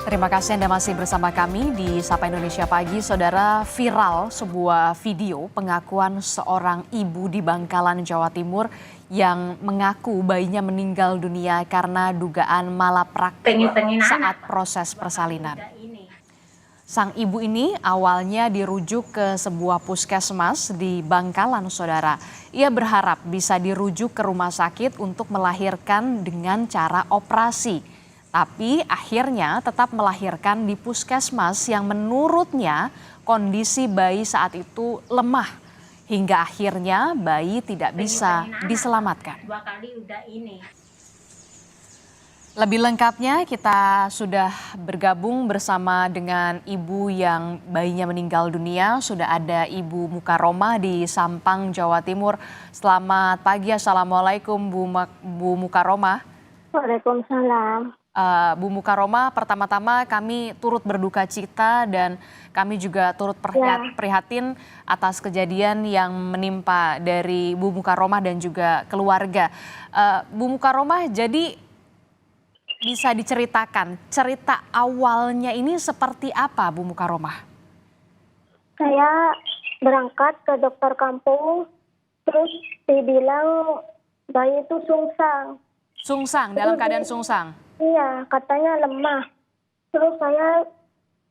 Terima kasih Anda masih bersama kami di Sapa Indonesia Pagi. Saudara, viral sebuah video pengakuan seorang ibu di Bangkalan, Jawa Timur yang mengaku bayinya meninggal dunia karena dugaan malapraktik saat proses persalinan. Sang ibu ini awalnya dirujuk ke sebuah puskesmas di Bangkalan, saudara. Ia berharap bisa dirujuk ke rumah sakit untuk melahirkan dengan cara operasi. Tapi akhirnya tetap melahirkan di puskesmas yang menurutnya kondisi bayi saat itu lemah. Hingga akhirnya bayi tidak bisa diselamatkan. Lebih lengkapnya kita sudah bergabung bersama dengan ibu yang bayinya meninggal dunia. Sudah ada Ibu Mukaromah di Sampang, Jawa Timur. Selamat pagi, Assalamualaikum Bu Mukaromah. Waalaikumsalam. Bu Mukaromah, pertama-tama kami turut berduka cita dan kami juga turut prihatin atas kejadian yang menimpa dari Bu Mukaromah dan juga keluarga. Bu Mukaromah, jadi bisa diceritakan cerita awalnya ini seperti apa, Bu Mukaromah? Saya berangkat ke dokter kampung, terus dibilang bayi itu sungsang. Sungsang, dalam keadaan sungsang? Iya, katanya lemah. Terus saya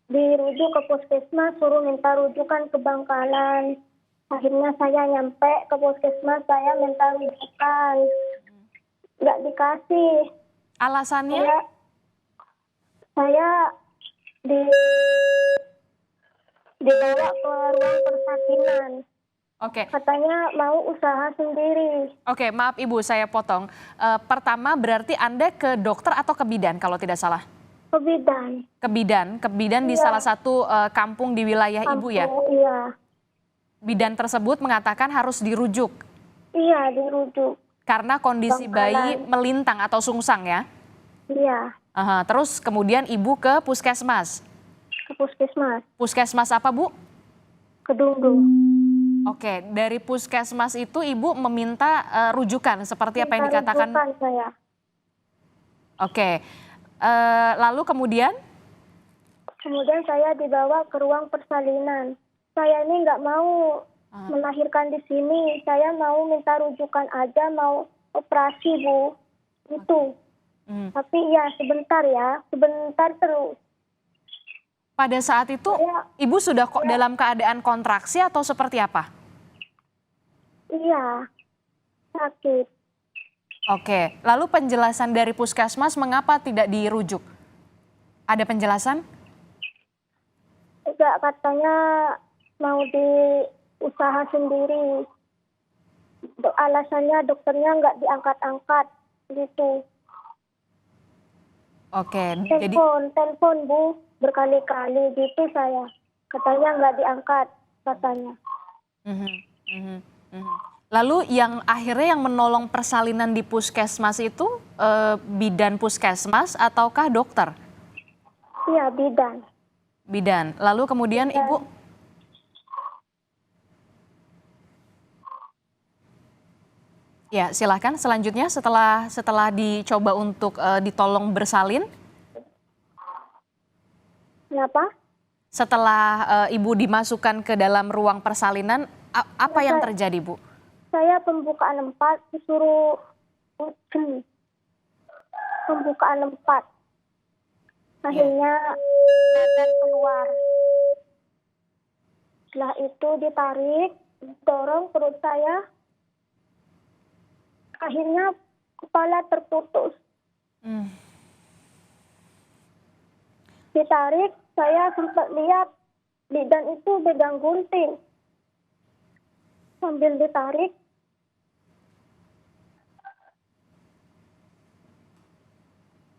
dirujuk ke puskesmas, suruh minta rujukan ke Bangkalan. Akhirnya saya nyampe ke puskesmas, saya minta rujukan. Nggak dikasih. Alasannya? Saya dibawa ke ruang persalinan. Oke. Katanya mau usaha sendiri. Oke, maaf Ibu, saya potong. Pertama berarti Anda ke dokter atau ke bidan kalau tidak salah? Ke bidan. Ke bidan di salah satu kampung di wilayah Ibu ya? Iya. Bidan tersebut mengatakan harus dirujuk. Iya, dirujuk. Karena kondisi bayi melintang atau sungsang ya? Iya. Terus kemudian Ibu ke puskesmas? Ke puskesmas. Puskesmas apa Bu? Kedungdung. Oke, dari puskesmas itu Ibu meminta rujukan seperti apa yang dikatakan? Rujukan saya. Oke, lalu kemudian? Kemudian saya dibawa ke ruang persalinan. Saya ini nggak mau melahirkan di sini. Saya mau minta rujukan aja, mau operasi Bu. Itu. Tapi ya sebentar terus. Pada saat itu Ibu sudah dalam keadaan kontraksi atau seperti apa? Iya, sakit. Oke, lalu penjelasan dari puskesmas mengapa tidak dirujuk? Ada penjelasan? Enggak, katanya mau diusaha sendiri. Alasannya dokternya nggak diangkat-angkat gitu. Oke, telepon Bu, berkali-kali gitu saya. Katanya nggak diangkat, katanya. Lalu yang akhirnya yang menolong persalinan di puskesmas itu bidan puskesmas ataukah dokter? Iya, bidan. Bidan. Lalu kemudian bidan. Ibu? Ya, silahkan selanjutnya setelah dicoba untuk ditolong bersalin. Kenapa? Setelah Ibu dimasukkan ke dalam ruang persalinan, apa yang terjadi Bu? Saya pembukaan 4 disuruh pembukaan 4. Akhirnya keluar. Setelah itu ditarik, dorong perut saya. Akhirnya kepala terputus. Ditarik, saya sempat lihat bidan itu pegang gunting. Sambil ditarik.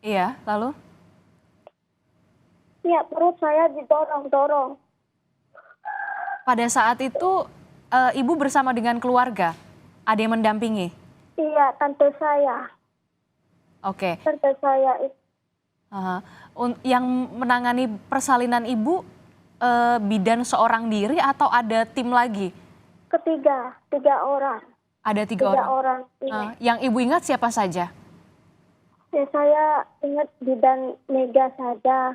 Iya, lalu? Iya, perut saya didorong-dorong. Pada saat itu Ibu bersama dengan keluarga? Ada yang mendampingi? Iya, tante saya. Oke. Tante saya itu. Yang menangani persalinan Ibu bidan seorang diri atau ada tim lagi? Tiga orang. Ada tiga orang. Iya. Yang Ibu ingat siapa saja? Ya, saya ingat bidan Mega saja.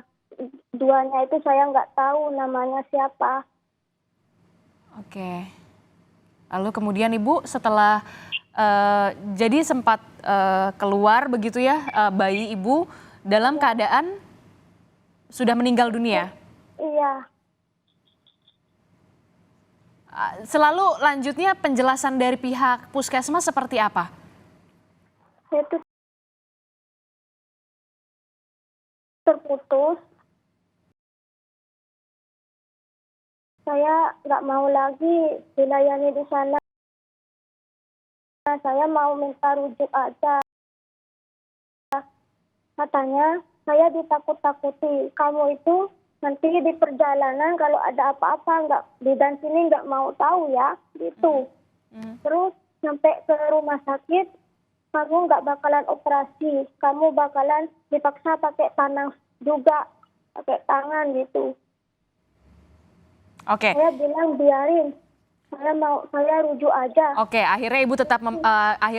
duanya itu saya nggak tahu namanya siapa. Oke. Lalu kemudian Ibu setelah jadi sempat keluar begitu ya, bayi Ibu dalam keadaan sudah meninggal dunia. Iya, Selalu lanjutnya penjelasan dari pihak puskesmas seperti apa? itu terputus. Saya nggak mau lagi dilayani di sana. Saya mau minta rujuk aja. Katanya saya ditakut-takuti. Kamu itu nanti di perjalanan kalau ada apa-apa nggak dan sini nggak mau tahu ya, gitu. Terus sampai ke rumah sakit, kamu nggak bakalan operasi. Kamu bakalan dipaksa pakai tangan juga, pakai tangan gitu. Oke. Saya bilang biarin, saya rujuk aja. Oke, akhirnya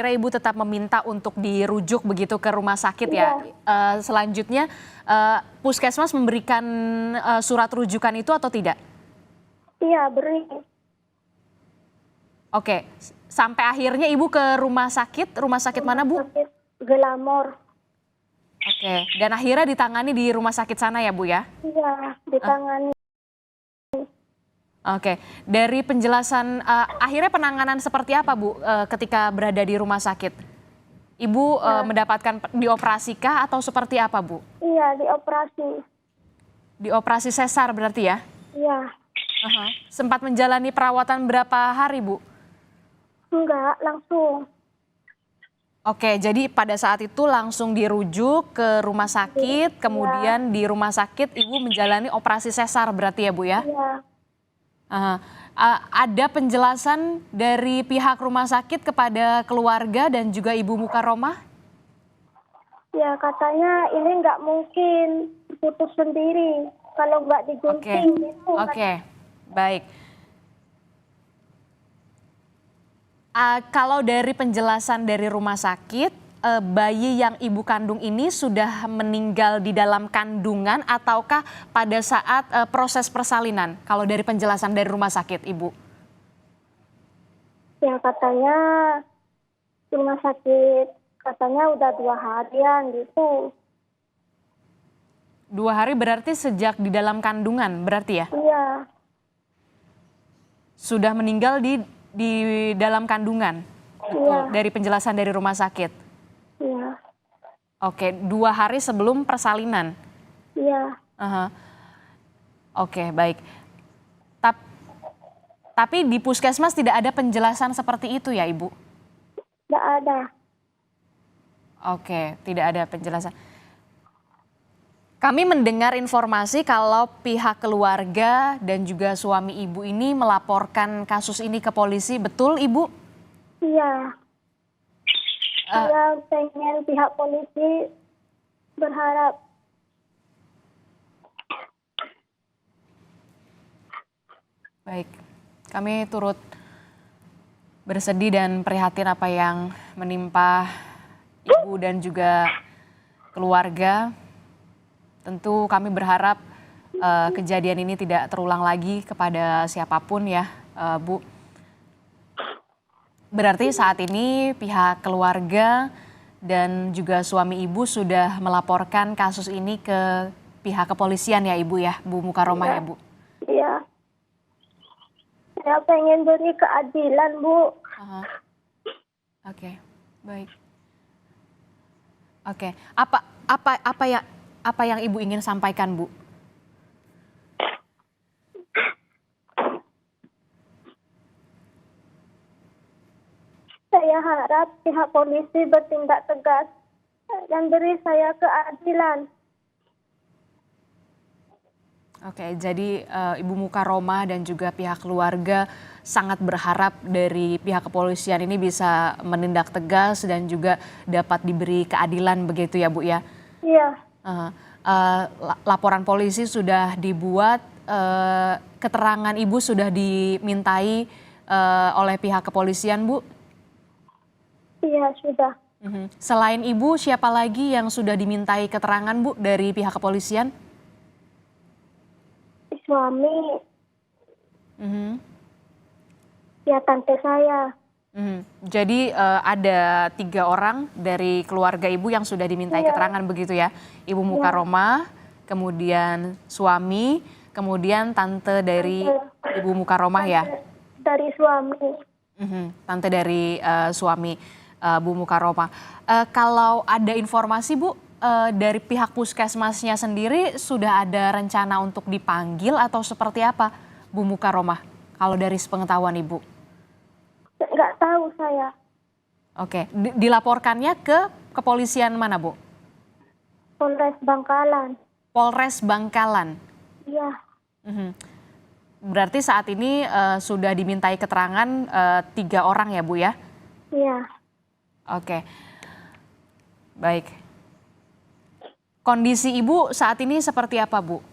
Ibu tetap meminta untuk dirujuk begitu ke rumah sakit ya. Selanjutnya puskesmas memberikan surat rujukan itu atau tidak? Iya, beri. Oke, sampai akhirnya Ibu ke rumah sakit mana Bu? Sakit Gelamor. Oke, dan akhirnya ditangani di rumah sakit sana ya Bu ya? Iya, ditangani. Oke, dari penjelasan akhirnya penanganan seperti apa Bu ketika berada di rumah sakit? Ibu mendapatkan dioperasi kah atau seperti apa Bu? Iya, dioperasi. Dioperasi sesar berarti ya? Iya. Sempat menjalani perawatan berapa hari Bu? Enggak, langsung. Oke, jadi pada saat itu langsung dirujuk ke rumah sakit, kemudian di rumah sakit Ibu menjalani operasi sesar berarti ya Bu ya? Iya. Ada penjelasan dari pihak rumah sakit kepada keluarga dan juga Ibu Mukaromah? Ya, katanya ini nggak mungkin putus sendiri kalau nggak digunting gitu. Oke, baik. Kalau dari penjelasan dari rumah sakit, bayi yang Ibu kandung ini sudah meninggal di dalam kandungan ataukah pada saat proses persalinan? Kalau dari penjelasan dari rumah sakit, Ibu? Ya, katanya rumah sakit, katanya udah 2 harian gitu. 2 hari berarti sejak di dalam kandungan berarti ya? Iya. Sudah meninggal di dalam kandungan? Iya. Dari penjelasan dari rumah sakit? Iya. Oke, 2 hari sebelum persalinan? Iya. Oke, baik. Tapi di puskesmas tidak ada penjelasan seperti itu ya, Ibu? Nggak ada. Oke, tidak ada penjelasan. Kami mendengar informasi kalau pihak keluarga dan juga suami Ibu ini melaporkan kasus ini ke polisi, betul Ibu? Iya. Saya pengen pihak polisi berharap. Baik, kami turut bersedih dan prihatin apa yang menimpa Ibu dan juga keluarga. Tentu kami berharap kejadian ini tidak terulang lagi kepada siapapun ya, Bu. Berarti saat ini pihak keluarga dan juga suami Ibu sudah melaporkan kasus ini ke pihak kepolisian ya Ibu ya, Bu Mukaromah ya Bu? Iya. Saya pengen beri keadilan, Bu. Oke, baik. Oke, apa yang Ibu ingin sampaikan, Bu? Saya harap pihak polisi bertindak tegas dan beri saya keadilan. Oke, jadi Ibu Mukaromah dan juga pihak keluarga sangat berharap dari pihak kepolisian ini bisa menindak tegas dan juga dapat diberi keadilan begitu ya Bu ya? Iya. Laporan polisi sudah dibuat, keterangan Ibu sudah dimintai oleh pihak kepolisian Bu? Iya, sudah. Selain Ibu, siapa lagi yang sudah dimintai keterangan Bu dari pihak kepolisian? suami, Mhm. ya tante saya. Mhm. Jadi ada 3 orang dari keluarga ibu yang sudah dimintai Iya, keterangan begitu ya? Ibu iya, Mukaromah, kemudian suami, kemudian tante dari tante, Ibu Mukaromah ya? tante dari suami. Tante dari suami Bu Mukaromah. Kalau ada informasi Bu, dari pihak puskesmasnya sendiri sudah ada rencana untuk dipanggil atau seperti apa Bu Mukaromah? Kalau dari sepengetahuan Ibu? Nggak tahu saya. Oke, dilaporkannya ke kepolisian mana, Bu? Polres Bangkalan. Polres Bangkalan. Iya, Mhm. Berarti saat ini sudah dimintai keterangan 3 orang ya, Bu ya? iya. Oke, baik. Kondisi Ibu saat ini seperti apa, Bu?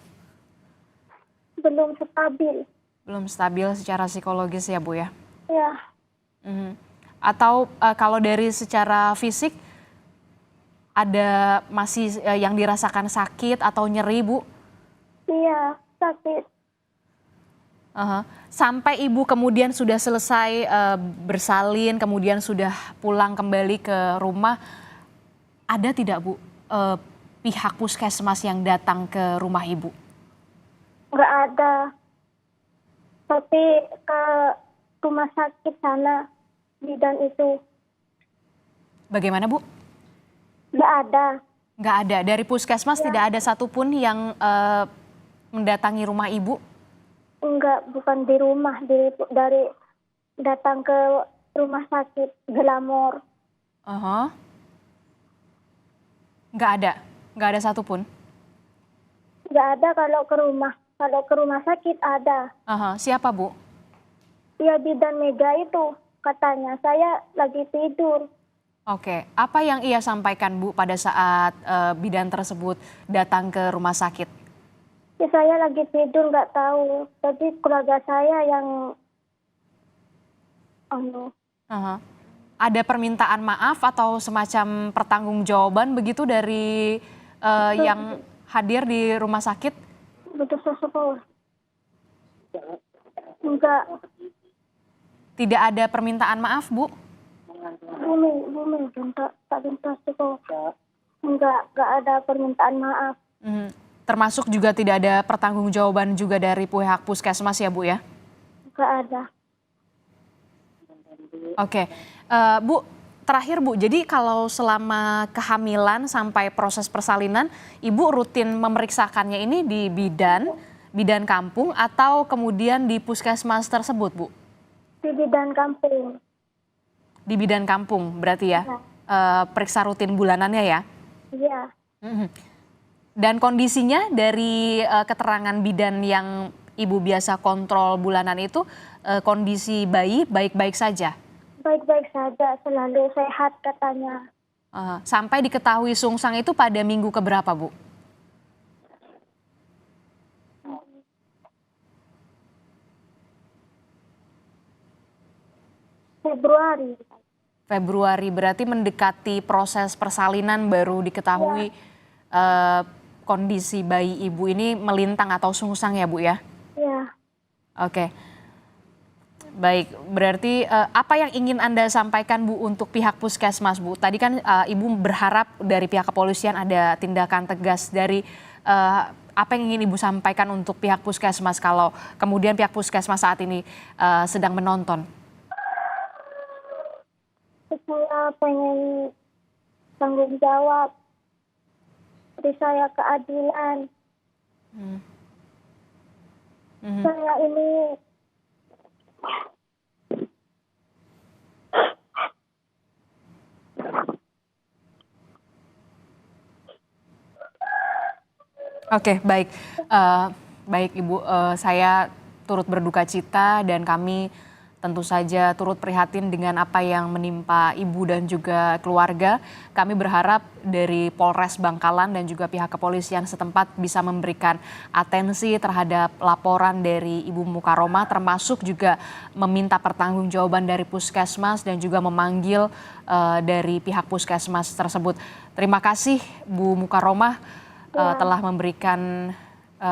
Belum stabil. Belum stabil secara psikologis ya, Bu ya? Iya, Mhm. Atau kalau dari secara fisik ada masih yang dirasakan sakit atau nyeri, Bu? iya, sakit. Aha. Sampai Ibu kemudian sudah selesai bersalin, kemudian sudah pulang kembali ke rumah, ada tidak Bu pihak puskesmas yang datang ke rumah Ibu? Nggak ada. Tapi ke rumah sakit sana, bidan itu. Bagaimana Bu? Nggak ada. Nggak ada, dari puskesmas Ya, tidak ada satupun yang mendatangi rumah Ibu? enggak, bukan di rumah, dari datang ke rumah sakit Glamor. Aha. Nggak ada satupun? Nggak ada kalau ke rumah. Kalau ke rumah sakit ada. Aha. Siapa Bu? Ya bidan Mega itu, katanya saya lagi tidur. Oke, apa yang ia sampaikan Bu pada saat bidan tersebut datang ke rumah sakit? Ya, saya lagi tidur nggak tahu. Jadi keluarga saya yang Aha. Ada permintaan maaf atau semacam pertanggungjawaban begitu dari yang hadir di rumah sakit? butuh sesuatu. Enggak, Tidak ada permintaan maaf, Bu? bumi tak minta sekolah. Enggak ada permintaan maaf. Mhm. Termasuk juga tidak ada pertanggungjawaban juga dari pihak puskesmas ya, Bu ya? Enggak ada. Oke, Bu, terakhir Bu, jadi kalau selama kehamilan sampai proses persalinan, Ibu rutin memeriksakannya ini di bidan kampung atau kemudian di puskesmas tersebut, Bu? Di bidan kampung. Di bidan kampung berarti ya? Periksa rutin bulanannya ya? Iya, Mhm. Dan kondisinya dari keterangan bidan yang Ibu biasa kontrol bulanan itu, kondisi bayi baik-baik saja? baik-baik saja, selalu sehat katanya. Sampai diketahui sungsang itu pada minggu keberapa, Bu? Februari. Februari, berarti mendekati proses persalinan baru diketahui kondisi bayi Ibu ini melintang atau sungsang ya, Bu ya? Iya, Oke. Baik, berarti apa yang ingin Anda sampaikan Bu untuk pihak puskesmas Bu? Tadi kan Ibu berharap dari pihak kepolisian ada tindakan tegas dari apa yang ingin Ibu sampaikan untuk pihak puskesmas kalau kemudian pihak puskesmas saat ini sedang menonton? saya pengen tanggung jawab. Beri saya keadilan. Saya ini Oke, baik. Baik Ibu, saya turut berduka cita dan kami tentu saja turut prihatin dengan apa yang menimpa Ibu dan juga keluarga. Kami berharap dari Polres Bangkalan dan juga pihak kepolisian setempat bisa memberikan atensi terhadap laporan dari Ibu Mukaromah, termasuk juga meminta pertanggungjawaban dari puskesmas dan juga memanggil dari pihak puskesmas tersebut. Terima kasih Bu Mukaromah telah memberikan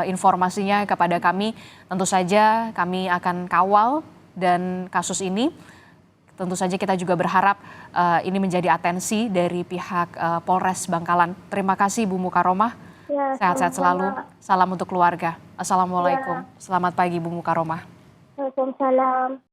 informasinya kepada kami. Tentu saja kami akan kawal dan kasus ini tentu saja kita juga berharap ini menjadi atensi dari pihak Polres Bangkalan. Terima kasih Bu Mukaromah. Ya, Sehat-sehat selalu. Salam untuk keluarga. Assalamualaikum. Ya. Selamat pagi Bu Mukaromah. Waalaikumsalam.